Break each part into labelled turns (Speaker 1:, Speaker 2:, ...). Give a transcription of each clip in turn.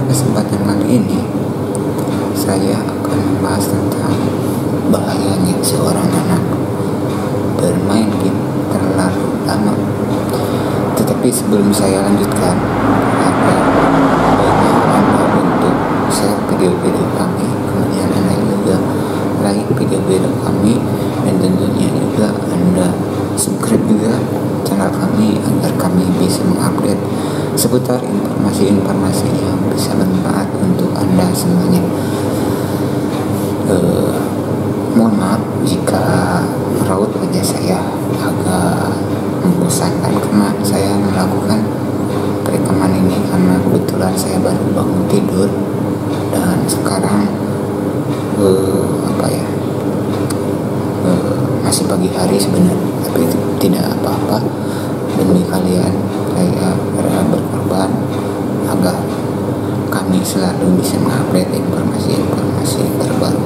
Speaker 1: kesempatan kali ini saya akan membahas tentang bahayanya seorang anak bermain game terlalu lama. Tetapi sebelum saya lanjutkan, ada baiknya Anda untuk share video-video kami, kemudian Anda juga like video-video kami, dan tentunya juga Anda subscribe juga channel kami agar kami bisa mengupdate seputar informasi-informasi yang bisa bermanfaat untuk Anda semuanya. Mohon maaf jika raut wajah saya agak membosankan karena saya melakukan rekaman ini karena kebetulan saya baru bangun tidur dan sekarang masih pagi hari sebenarnya, tapi itu tidak apa-apa. Demi kalian saya rela berkorban agar kami selalu bisa mengupdate informasi-informasi terbaru.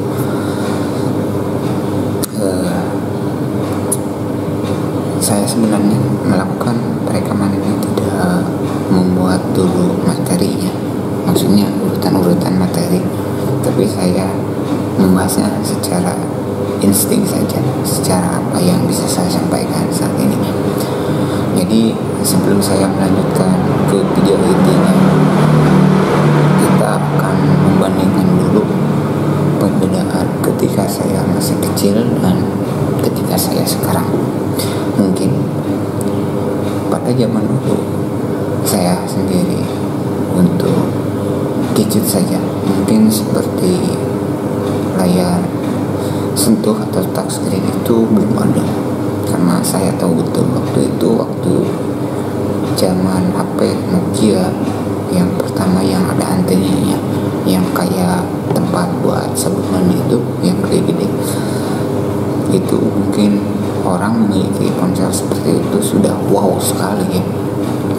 Speaker 1: Saya sebenarnya melakukan rekaman ini tidak membuat dulu materinya, maksudnya urutan-urutan materi, tapi saya membahasnya secara insting saja, secara apa yang bisa saya sampaikan saat ini. Jadi sebelum saya melanjutkan ke video intinya, kita akan membandingkan dulu perbedaan ketika saya masih kecil dan ketika saya sekarang. Mungkin pada zaman dulu saya sendiri untuk gadget saja mungkin seperti layar sentuh atau touchscreen itu belum ada, karena saya tahu betul waktu zaman HP Nokia yang pertama yang ada antenanya, yang kayak tempat buat sabun mandi itu, yang gede-gede itu, mungkin orang memiliki ponsel seperti itu sudah wow sekali ya,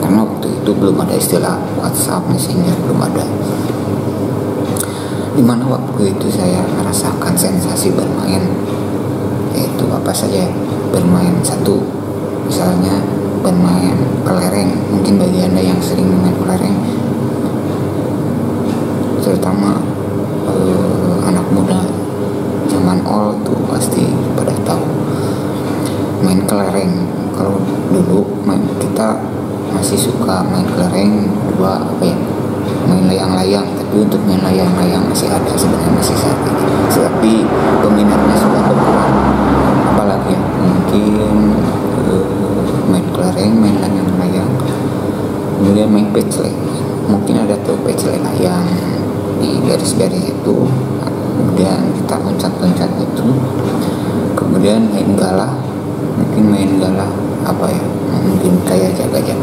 Speaker 1: karena waktu itu belum ada istilah WhatsApp, Messenger, belum ada. Dimana waktu itu saya merasakan sensasi bermain, yaitu apa saja, bermain satu, misalnya bermain kelereng. Mungkin bagi Anda yang sering bermain kelereng, terutama anak muda zaman all tuh pasti pada tahu main kelereng. Kalau dulu kita masih suka main kelereng, dua main layang-layang, tapi untuk main layang-layang masih ada sebenarnya, masih saat ini, tapi peminatnya sudah berkurang. Apalagi mungkin main kelereng, main layang-layang, kemudian main pecele. Mungkin ada tuh pecele layang di garis-garis itu, kemudian kita loncat-loncat itu, kemudian main galah. Mungkin main galah mungkin kayak jaga-jaga.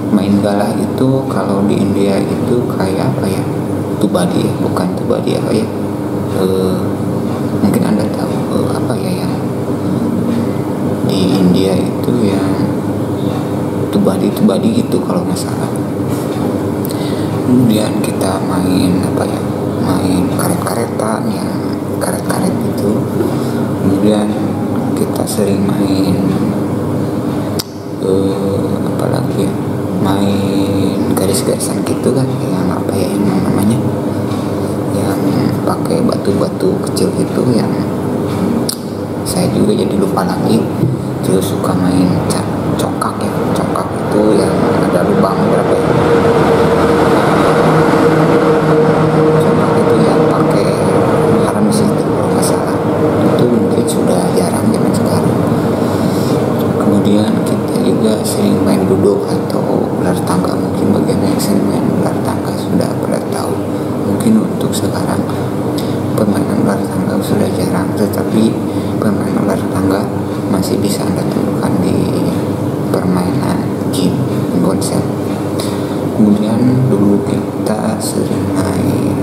Speaker 1: Main galah itu kalau di India itu kayak tubadi, bukan tubadi mungkin Anda tahu yang di India itu yang tubadi itu kalau nggak salah. Kemudian kita main main karet-karetan, yang karet-karet itu. Kemudian kita sering main main garis-garisan gitu kan, yang namanya, yang pakai batu-batu kecil itu, yang saya juga jadi lupa lagi. Terus suka main congkak itu yang ada lubang berapa ya, congkak itu yang pakai haram sih kalau nggak salah. Itu mungkin sudah jarang zaman sekarang. Kemudian kita juga sering main duduk atau ular tangga. Mungkin bagian yang sering main ular tangga sudah pada tahu. Mungkin untuk sekarang permainan ular tangga sudah jarang, tetapi permainan ular tangga masih bisa Anda temukan di permainan game ponsel. Kemudian dulu kita sering main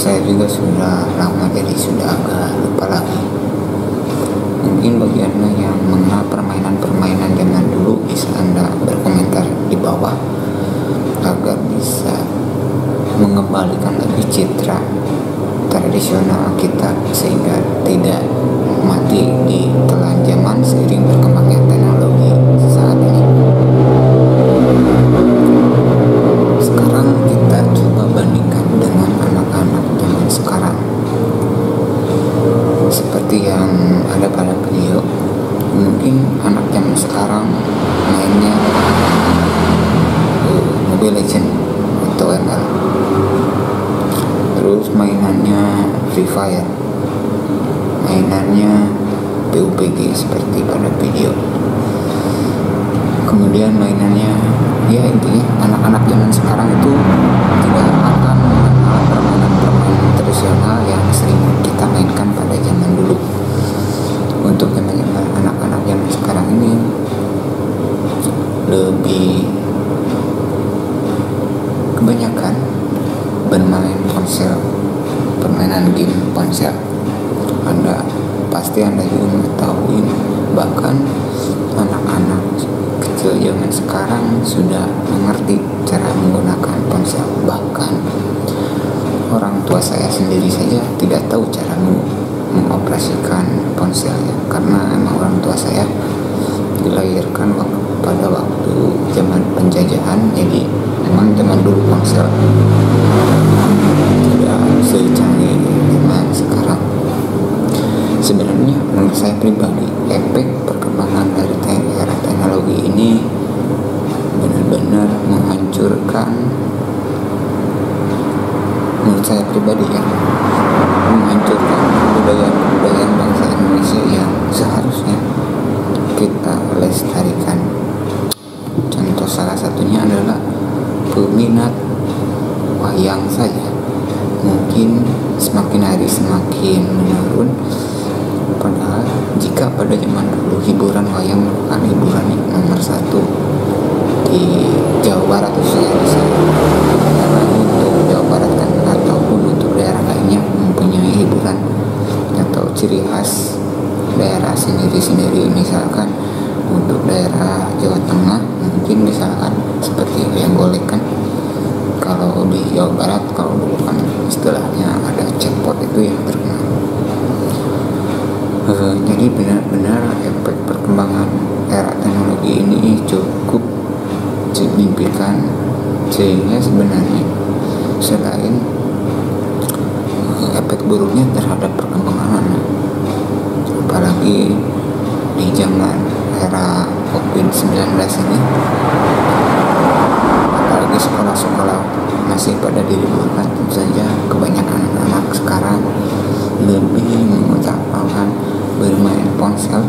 Speaker 1: saya juga sudah lama, jadi sudah agak lupa lagi. Mungkin bagi Anda yang mengenal permainan-permainan zaman dulu, bisa Anda berkomentar di bawah agar bisa mengembalikan lagi citra tradisional kita, sehingga tidak mati di telan zaman seiring berkembangnya teknologi saat ini. Sekarang kita coba bandingkan dengan anak-anak zaman sekarang. Seperti yang ada pada video, mungkin anak zaman sekarang mainnya Mobile Legends atau ML, terus mainannya Free Fire, mainannya PUBG seperti pada video. Kemudian mainannya, ya intinya anak-anak zaman sekarang itu tidak akan mengenal permainan-permainan tradisional yang sering kita mainkan pada zaman dulu. Untuk anak-anak zaman sekarang ini lebih kebanyakan bermain ponsel, permainan game ponsel. Pasti anda juga mengetahui, bahkan anak-anak kecil zaman sekarang sudah mengerti cara menggunakan ponsel. Bahkan orang tua saya sendiri saja tidak tahu cara mengoperasikan ponselnya, karena emang orang tua saya dilahirkan pada waktu zaman penjajahan, jadi memang zaman dulu ponsel tidak secanggih zaman sekarang. Sebenarnya menurut saya pribadi, efek perkembangan dari era teknologi ini benar-benar menghancurkan, menurut saya pribadi ya, menghancurkan budaya bangsa Indonesia yang seharusnya kita lestarikan. Contoh salah satunya adalah peminat wayang saja mungkin semakin hari semakin menurun. Padahal jika pada zaman dulu hiburan wayang merupakan hiburan nomor satu di Jawa Barat, khususnya di sana. Karena untuk Jawa Barat kan ataupun untuk daerah lainnya mempunyai hiburan atau ciri khas daerah sendiri-sendiri. Misalkan untuk daerah Jawa Tengah mungkin misalkan seperti yang golek kan. Kalau di Jawa Barat, kalau dulu kan istilahnya ada jackpot, itu yang terkenal. Jadi benar-benar efek perkembangan era teknologi ini cukup signifikan, sehingga sebenarnya selain efek buruknya terhadap perkembangan anak, apalagi di zaman era COVID-19 ini, apalagi sekolah-sekolah masih pada diliburkan, tentu saja kebanyakan anak sekarang lebih mengutamakan bermain ponsel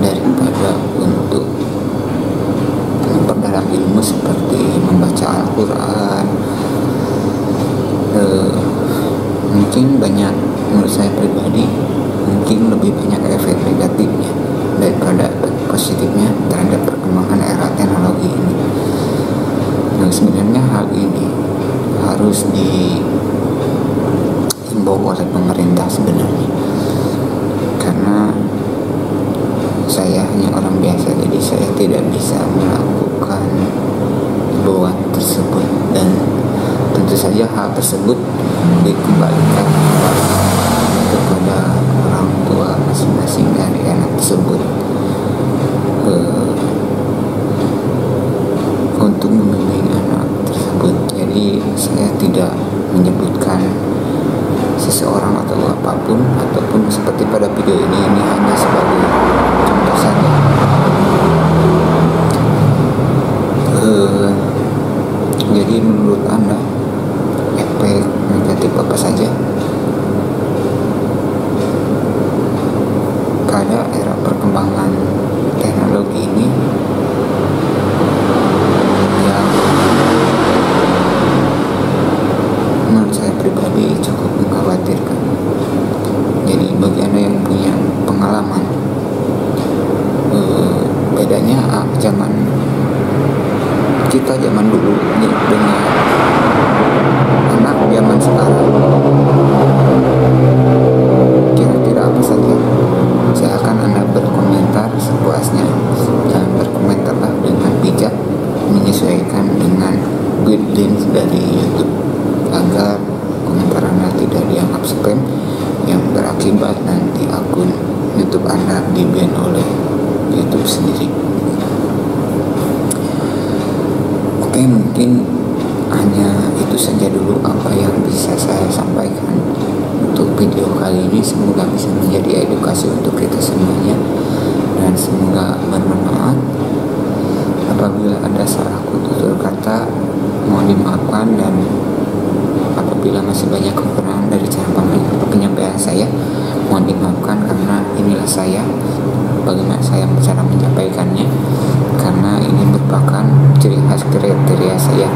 Speaker 1: daripada untuk memperdalam ilmu seperti membaca Al-Quran. Mungkin banyak, menurut saya pribadi, mungkin lebih banyak efek negatifnya daripada positifnya terhadap perkembangan era teknologi ini. Nah, sebenarnya hal ini harus dihimbau oleh pemerintah sebenarnya, karena saya hanya orang biasa, jadi saya tidak bisa melakukan himbauan tersebut, dan tentu saja hal tersebut dikembalikan kepada orang tua masing-masing dari anak tersebut untuk membimbing anak tersebut. Jadi saya tidak menyebutkan seseorang atau apapun, ataupun seperti pada video ini hanya sebagai contoh saja. Jadi menurut Anda efek negatif apa saja pada era perkembangan teknologi ini yang menurut saya pribadi cukup mengkhawatirkan? Jadi bagi Anda yang punya pengalaman, bedanya kita zaman dulu dengan anak zaman sekarang, kira-kira apa saja? Silakan Anda berkomentar sepuasnya, dan berkomentarlah dengan bijak, menyesuaikan dengan guidelines dari YouTube, agar komentar Anda tidak dianggap spam yang berakibat nanti akun YouTube Anda di-ban oleh YouTube sendiri. Oke, mungkin hanya itu saja dulu apa yang bisa saya sampaikan untuk video kali ini. Semoga bisa menjadi edukasi untuk kita semuanya, dan semoga bermanfaat. Apabila ada salah tutur kata mohon dimaafkan, dan apabila masih banyak kekurangan dari cara penyampaian saya mohon dimaafkan, karena inilah saya, bagaimana saya cara menyampaikannya, karena ini merupakan ciri khas kriteria saya.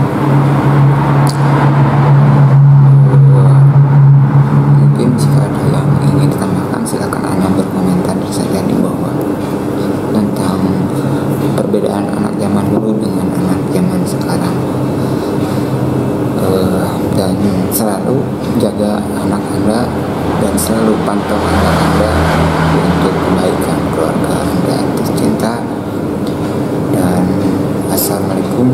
Speaker 1: Mungkin jika ada yang ingin ditambahkan silakan Anda berkomentar saja di bawah tentang perbedaan anak zaman dulu dengan anak zaman sekarang. Dan selalu jaga anak Anda dan selalu pantau anak Anda untuk kebaikan keluarga Anda tercinta. Dan assalamualaikum